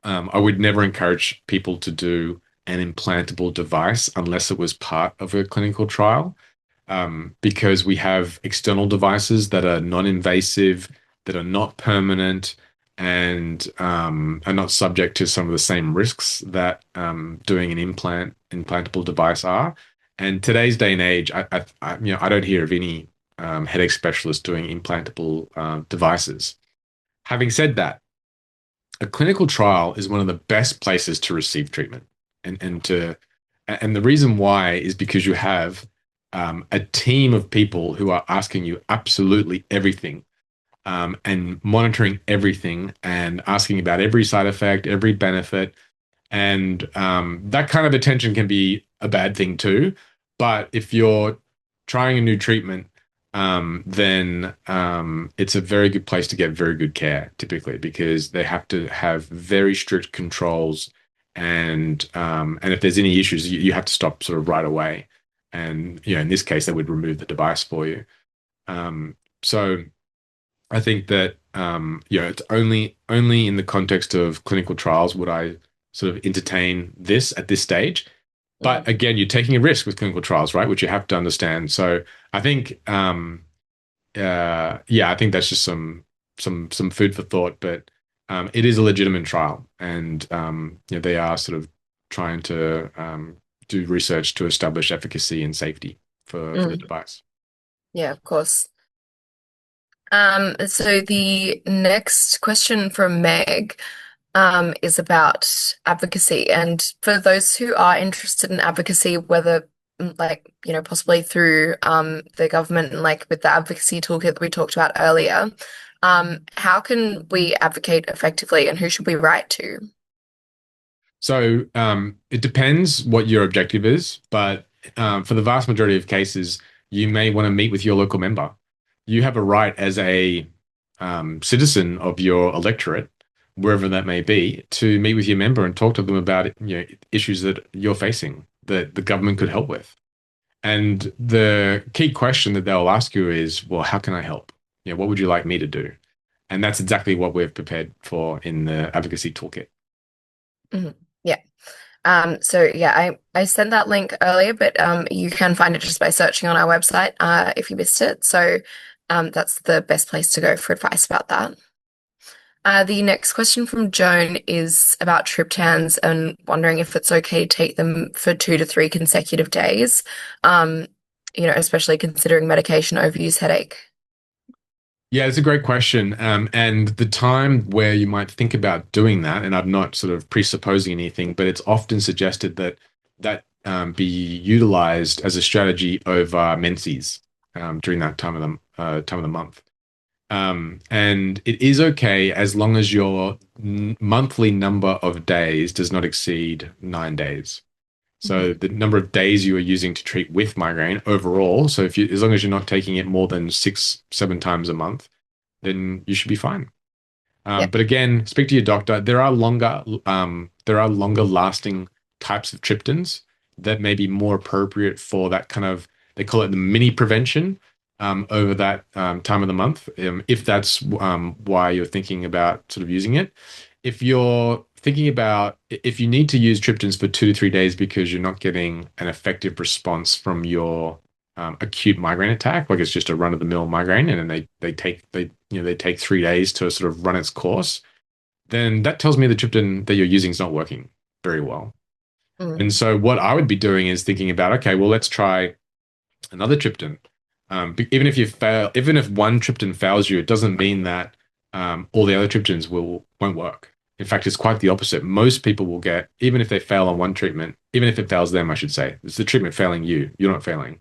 A: I would never encourage people to do an implantable device unless it was part of a clinical trial, because we have external devices that are non-invasive, that are not permanent, and are not subject to some of the same risks that doing an implantable device are. And today's day and age, I don't hear of any headache specialists doing implantable devices. Having said that, a clinical trial is one of the best places to receive treatment, and the reason why is because you have a team of people who are asking you absolutely everything, and monitoring everything and asking about every side effect, every benefit, and that kind of attention can be a bad thing too. But if you're trying a new treatment, then it's a very good place to get very good care, typically, because they have to have very strict controls. And if there's any issues, you have to stop sort of right away. And in this case, they would remove the device for you. So I think that it's only in the context of clinical trials would I sort of entertain this at this stage. But
B: Mm.
A: again, you're taking a risk with clinical trials, right? Which you have to understand. So I think, yeah, I think that's just some food for thought. But it is a legitimate trial, and they are sort of trying to do research to establish efficacy and safety for the
B: Mm.
A: device.
B: Yeah, of course. So the next question from Meg. is about advocacy. And for those who are interested in advocacy, whether like, possibly through the government and like with the advocacy toolkit that we talked about earlier, how can we advocate effectively and who should we write to?
A: So it depends what your objective is, but for the vast majority of cases, you may want to meet with your local member. You have a right as a citizen of your electorate, wherever that may be, to meet with your member and talk to them about issues that you're facing that the government could help with. And the key question that they'll ask you is, well, how can I help? What would you like me to do? And that's exactly what we've prepared for in the advocacy toolkit.
B: Mhm. Yeah. So yeah, I sent that link earlier, but you can find it just by searching on our website if you missed it. So that's the best place to go for advice about that. The next question from Joan is about triptans and wondering if it's okay to take them for 2 to 3 consecutive days, um, especially considering medication overuse headache.
A: Yeah, it's a great question. And the time where you might think about doing that, and I'm not sort of presupposing anything, but it's often suggested that be utilized as a strategy over menses during that time of the month. And it is okay as long as your monthly number of days does not exceed 9 days. So
B: Mhm.
A: the number of days you are using to treat with migraine overall. So if you, as long as you're not taking it more than 6, 7 times a month, then you should be fine.
B: Yeah.
A: But again, speak to your doctor. There are longer lasting types of triptans that may be more appropriate for that kind of. They call it the mini prevention over that time of the month. If that's why you're thinking about sort of using it, if you're thinking about if you need to use triptans for 2 to 3 days because you're not getting an effective response from your acute migraine attack, like it's just a run of the mill migraine, and then they take 3 days to sort of run its course, then that tells me the triptan that you're using is not working very well.
B: Mm.
A: And so what I would be doing is thinking about, okay, well, let's try another triptan. Even if one triptan fails you, it doesn't mean that all the other triptans won't work. In fact, it's quite the opposite. Most people will get, even if they fail on one treatment, even if it fails them, I should say, it's the treatment failing you. You're not failing.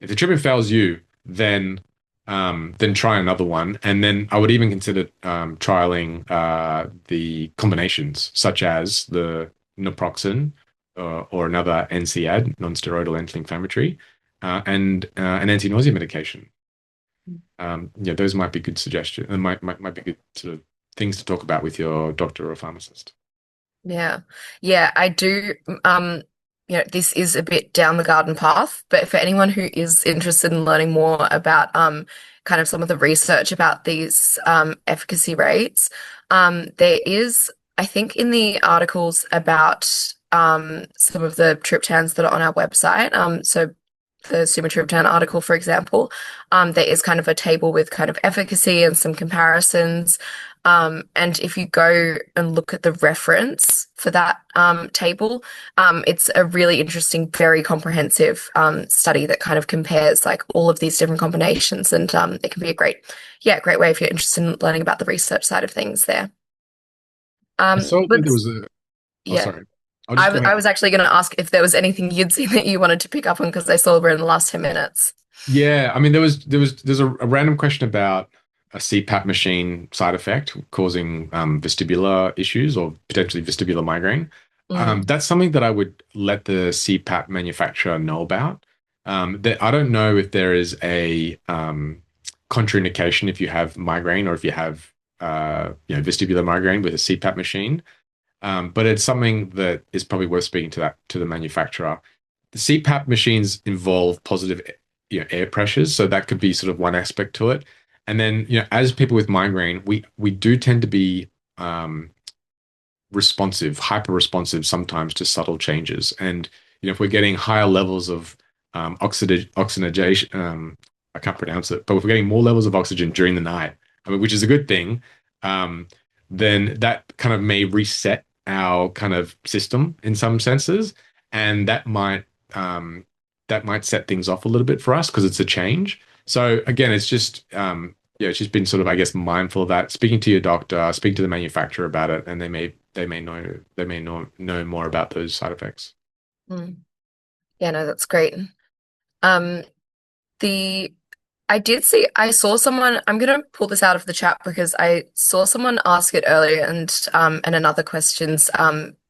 A: If the treatment fails you, then try another one, and then I would even consider trialing the combinations, such as the naproxen or another NSAID, non-steroidal anti-inflammatory, and an anti-nausea medication. Yeah, those might be good suggestions. And might be good sort of things to talk about with your doctor or pharmacist.
B: Yeah. Yeah, I do. This is a bit down the garden path, but for anyone who is interested in learning more about kind of some of the research about these efficacy rates, there is, I think, in the articles about some of the triptans that are on our website. So the sumatriptan article, for example, there is kind of a table with kind of efficacy and some comparisons. And if you go and look at the reference for that table, it's a really interesting, very comprehensive study that kind of compares like all of these different combinations, and it can be a great way if you're interested in learning about the research side of things there.
A: I saw
B: But
A: that there was a. Oh,
B: yeah,
A: sorry. I'll just go
B: I
A: ahead.
B: was actually going to ask if there was anything you'd seen that you wanted to pick up on because I saw we're in the last 10 minutes.
A: Yeah, I mean, there's a random question about a CPAP machine side effect causing vestibular issues or potentially vestibular migraine.
B: Mm.
A: That's something that I would let the CPAP manufacturer know about. That I don't know if there is a contraindication if you have migraine or if you have vestibular migraine with a CPAP machine. But it's something that is probably worth speaking to the manufacturer. The CPAP machines involve positive, air pressures, so that could be sort of one aspect to it. And then, as people with migraine, we do tend to be responsive, hyper responsive sometimes to subtle changes. And if we're getting higher levels of oxygenation, I can't pronounce it, but if we're getting more levels of oxygen during the night, I mean, which is a good thing, um, then that kind of may reset our kind of system in some senses, and that might set things off a little bit for us because it's a change. So again, it's just yeah, she's been sort of, I guess, mindful of that, speaking to your doctor, speak to the manufacturer about it, and they may know more about those side effects.
B: Mm. Yeah, no, that's great. Um, the I saw someone, I'm gonna pull this out of the chat because I saw someone ask it earlier and another questions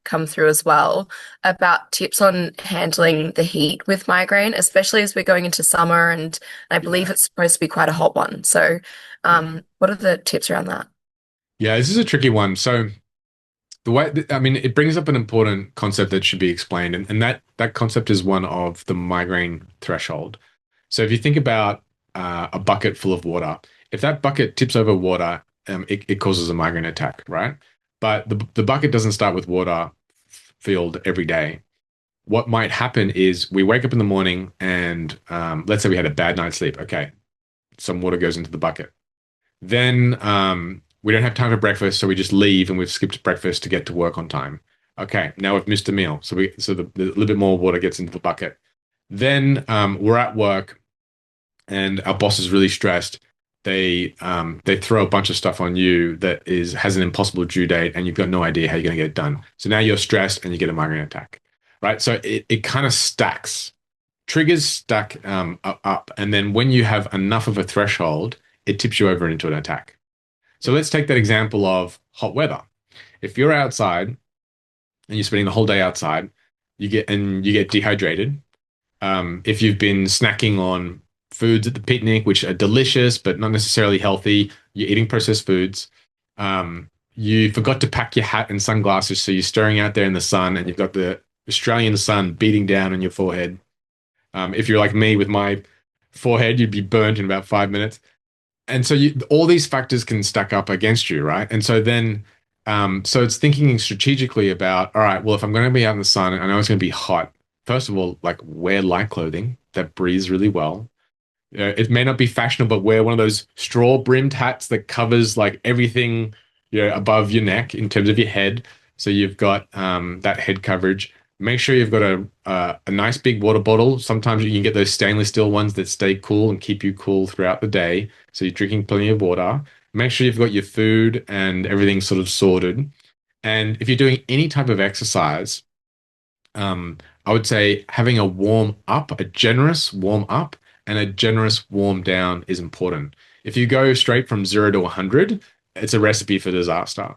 B: come through as well about tips on handling the heat with migraine, especially as we're going into summer and I believe
A: Yeah.
B: it's supposed to be quite a hot one. So
A: Yeah.
B: what are the tips around that?
A: Yeah, this is a tricky one. So I mean, it brings up an important concept that should be explained, and that concept is one of the migraine threshold. So if you think about a bucket full of water, if that bucket tips over water, it causes a migraine attack, right? But the bucket doesn't start with water filled every day. What might happen is we wake up in the morning and let's say we had a bad night's sleep. Okay, some water goes into the bucket. Then we don't have time for breakfast, so we just leave and we've skipped breakfast to get to work on time. Okay, now we've missed a meal, so the little bit more water gets into the bucket. Then we're at work and our boss is really stressed. They throw a bunch of stuff on you that is has an impossible due date, and you've got no idea how you're going to get it done. So now you're stressed and you get a migraine attack, right? So it kind of stacks. Triggers stack up, and then when you have enough of a threshold, it tips you over into an attack. So let's take that example of hot weather. If you're outside and you're spending the whole day outside, you get dehydrated. If you've been snacking on foods at the picnic, which are delicious but not necessarily healthy, you're eating processed foods. You forgot to pack your hat and sunglasses, so you're staring out there in the sun, and you've got the Australian sun beating down on your forehead. If you're like me with my forehead, you'd be burnt in about 5 minutes. And so all these factors can stack up against you, right? And so then, so it's thinking strategically about, all right, well, if I'm going to be out in the sun, and I know it's going to be hot. First of all, like wear light clothing that breathes really well. It may not be fashionable, but wear one of those straw-brimmed hats that covers like everything, above your neck in terms of your head. So you've got that head coverage. Make sure you've got a nice big water bottle. Sometimes you can get those stainless steel ones that stay cool and keep you cool throughout the day. So you're drinking plenty of water. Make sure you've got your food and everything sort of sorted. And if you're doing any type of exercise, I would say having a warm up, a generous warm up, and a generous warm down is important. If you go straight from 0 to 100, it's a recipe for disaster.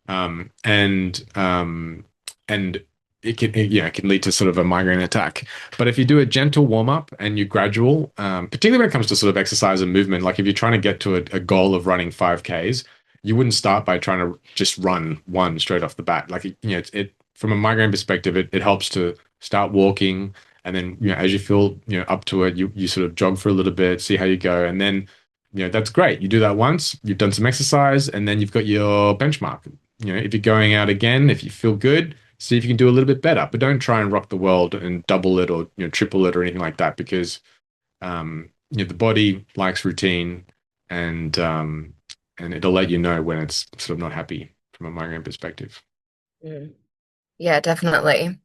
A: Um, and um, and it can lead to sort of a migraine attack. But if you do a gentle warm up and you gradual, particularly when it comes to sort of exercise and movement, like if you're trying to get to a goal of running 5Ks, you wouldn't start by trying to just run one straight off the bat. Like it from a migraine perspective, it helps to start walking, and then as you feel up to it, you sort of jog for a little bit, see how you go, and then that's great. You do that once, you've done some exercise, and then you've got your benchmark. If you're going out again, if you feel good, see if you can do a little bit better. But don't try and rock the world and double it or triple it or anything like that, because the body likes routine, and it'll let you know when it's sort of not happy from a migraine perspective.
B: Mm. Yeah, definitely.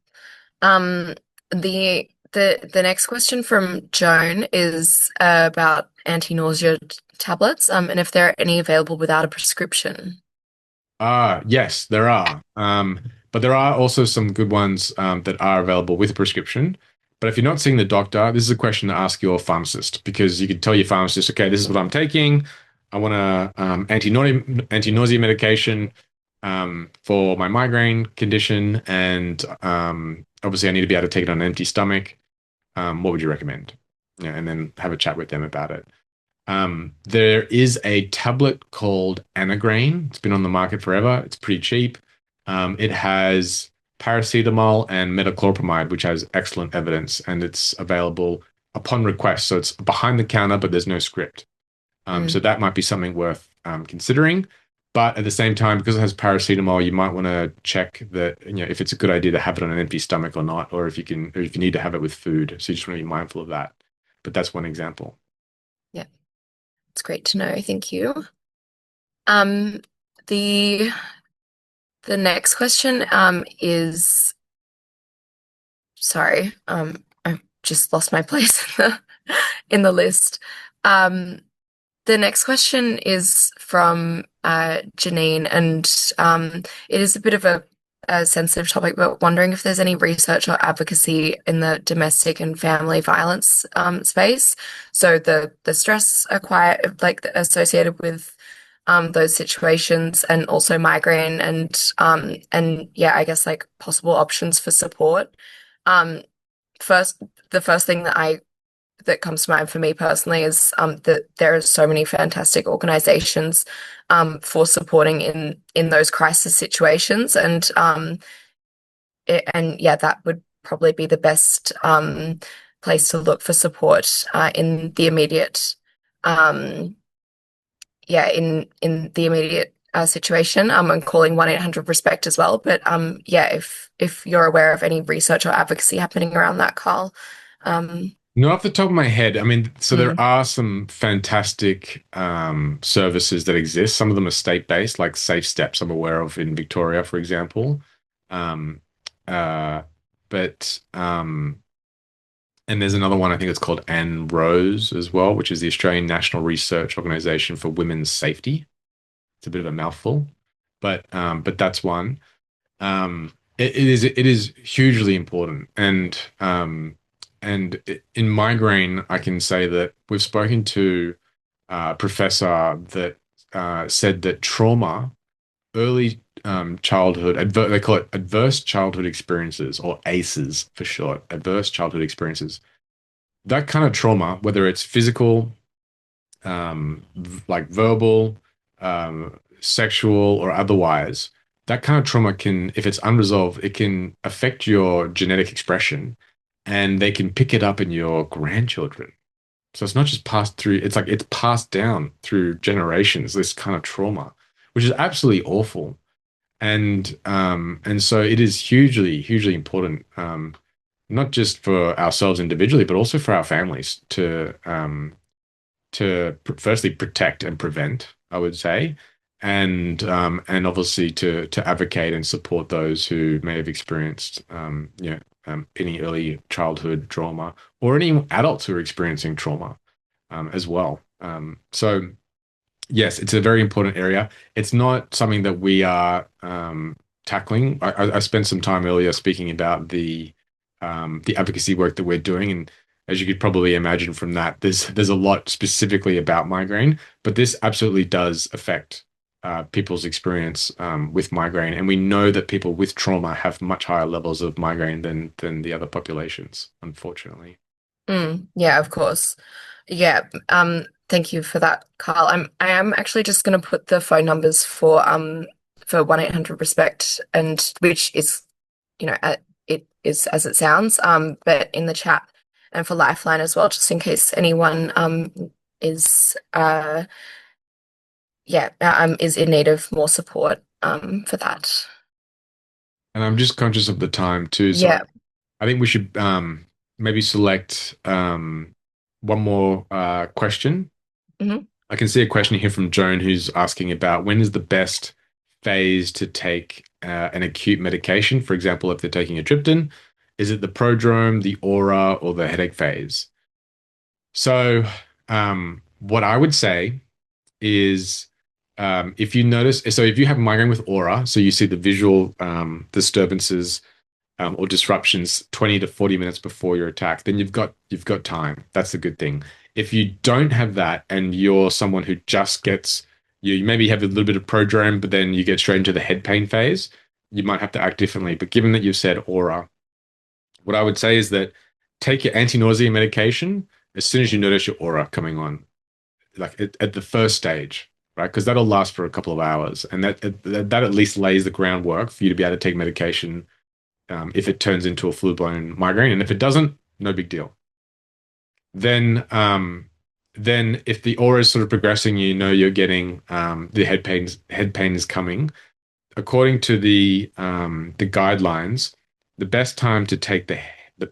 B: Um, the next question from Joan is about anti-nausea tablets, and if there are any available without a prescription.
A: Yes, there are. But there are also some good ones that are available with a prescription. But if you're not seeing the doctor, this is a question to ask your pharmacist, because you could tell your pharmacist, okay, this is what I'm taking. I want a anti-nausea medication for my migraine condition, and obviously I need to be able to take it on an empty stomach. What would you recommend? Yeah, and then have a chat with them about it. There is a tablet called Anagrain. It's been on the market forever. It's pretty cheap. It has paracetamol and metoclopramide, which has excellent evidence, and it's available upon request. So it's behind the counter, but there's no script. So
B: Mm.
A: that might be something worth considering. But at the same time, because it has paracetamol, you might want to check that if it's a good idea to have it on an empty stomach or not, or if you need to have it with food. So you just want to be mindful of that. But that's one example.
B: Yeah, it's great to know. Thank you. Um, the the next question is sorry, I've just lost my place in the list. Um, The next question is from Janine, and it is a bit of a sensitive topic, but wondering if there's any research or advocacy in the domestic and family violence space. So the stress acquired, like associated with those situations, and also migraine, and yeah, I guess like possible options for support. Um, first, the first thing that comes to mind for me personally is that there are so many fantastic organizations for supporting in those crisis situations, and yeah, that would probably be the best place to look for support in the immediate um, yeah, in the immediate situation. And calling 1-800-RESPECT as well. But yeah, if you're aware of any research or advocacy happening around that, Carl. Um,
A: Not off the top of my head. I mean, so there
B: mm,
A: are some fantastic services that exist. Some of them are state-based, like Safe Steps, I'm aware of in Victoria, for example. Um, uh, but and there's another one, I think it's called Anne Rose as well, which is the Australian National Research Organisation for Women's Safety. It's a bit of a mouthful, but that's one. It is hugely important, and in migraine, I can say that we've spoken to a professor that said that trauma, early childhood, they call it adverse childhood experiences, or ACEs for short, adverse childhood experiences. That kind of trauma, whether it's physical, like verbal, sexual, or otherwise, that kind of trauma can, if it's unresolved, it can affect your genetic expression, and they can pick it up in your grandchildren. So it's not just passed through, it's like it's passed down through generations, this kind of trauma, which is absolutely awful. And so it is hugely, hugely important, not just for ourselves individually, but also for our families to firstly protect and prevent, I would say, and obviously to advocate and support those who may have experienced any early childhood trauma, or any adults who are experiencing trauma as well. So yes, it's a very important area. It's not something that we are tackling. I spent some time earlier speaking about the advocacy work that we're doing, and as you could probably imagine from that, there's a lot specifically about migraine, but this absolutely does affect people's experience with migraine, and we know that people with trauma have much higher levels of migraine than the other populations, unfortunately.
B: yeah, of course. Yeah. Thank you for that, Carl. I am actually just going to put the phone numbers for 1-800-RESPECT, and which is, it is as it sounds, but in the chat, and for Lifeline as well, just in case anyone is is in need of more support for that.
A: And I'm just conscious of the time too, so
B: Yeah.
A: I think we should maybe select one more question.
B: Hmm.
A: I can see a question here from Joan who's asking about when is the best phase to take an acute medication? For example, if they're taking a triptan, is it the prodrome, the aura, or the headache phase? So, what I would say is if you notice, so if you have migraine with aura, so you see the visual disturbances or disruptions 20 to 40 minutes before your attack, then you've got time. That's a good thing. If you don't have that and you're someone who just gets you maybe have a little bit of prodrome, but then you get straight into the head pain phase, you might have to act differently. But given that you've said aura, what I would say is that take your anti-nausea medication as soon as you notice your aura coming on, like at the first stage, right? Because that'll last for a couple of hours, and that at least lays the groundwork for you to be able to take medication if it turns into a full-blown migraine. And if it doesn't, no big deal. Then if the aura is sort of progressing, you know you're getting the head pain is coming. According to the guidelines, the best time to take the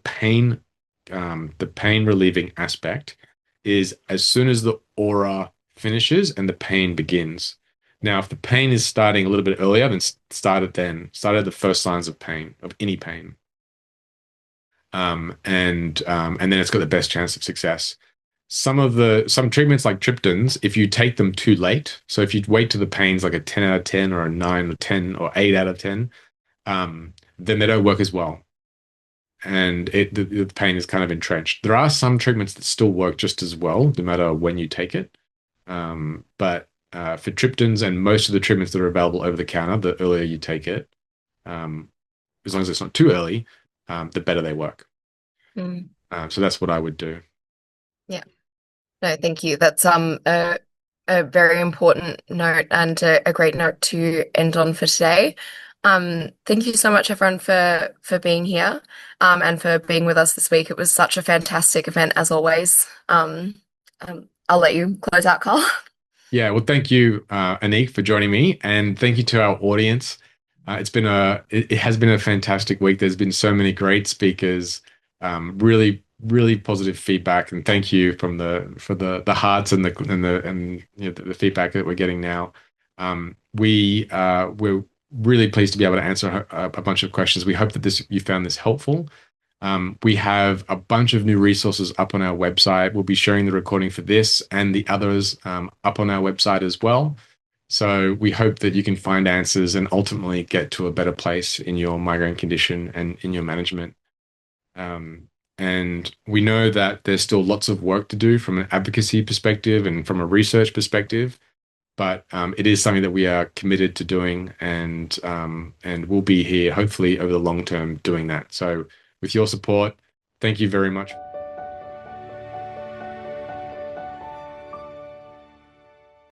A: pain the pain relieving aspect is as soon as the aura finishes and the pain begins. Now, if the pain is starting a little bit earlier, then start at the first signs of pain, of any pain, and then it's got the best chance of success. some treatments like triptans, if you take them too late, so if you wait till the pain's like a 10 out of 10 or a 9 or 10 or 8 out of 10, then they don't work as well. And the pain is kind of entrenched. There are some treatments that still work just as well, no matter when you take it. But for triptans and most of the treatments that are available over the counter, the earlier you take it, um, as long as it's not too early, the better they work.
B: Mm.
A: So that's what I would do.
B: Yeah. No, thank you. That's a very important note and a great note to end on for today. Thank you so much, everyone, for being here, and for being with us this week. It was such a fantastic event as always. I'll let you close out, Carl.
A: Yeah, well, thank you, Anik, for joining me, and thank you to our audience. It has been a fantastic week. There's been so many great speakers, really positive feedback, and thank you from the hearts and the feedback that we're getting now. We're really pleased to be able to answer a bunch of questions. We hope that you found this helpful. We have a bunch of new resources up on our website. We'll be sharing the recording for this and the others up on our website as well. So we hope that you can find answers and ultimately get to a better place in your migraine condition and in your management. And we know that there's still lots of work to do from an advocacy perspective and from a research perspective, but it is something that we are committed to doing, and we'll be here hopefully over the long term doing that. So with your support, thank you very much.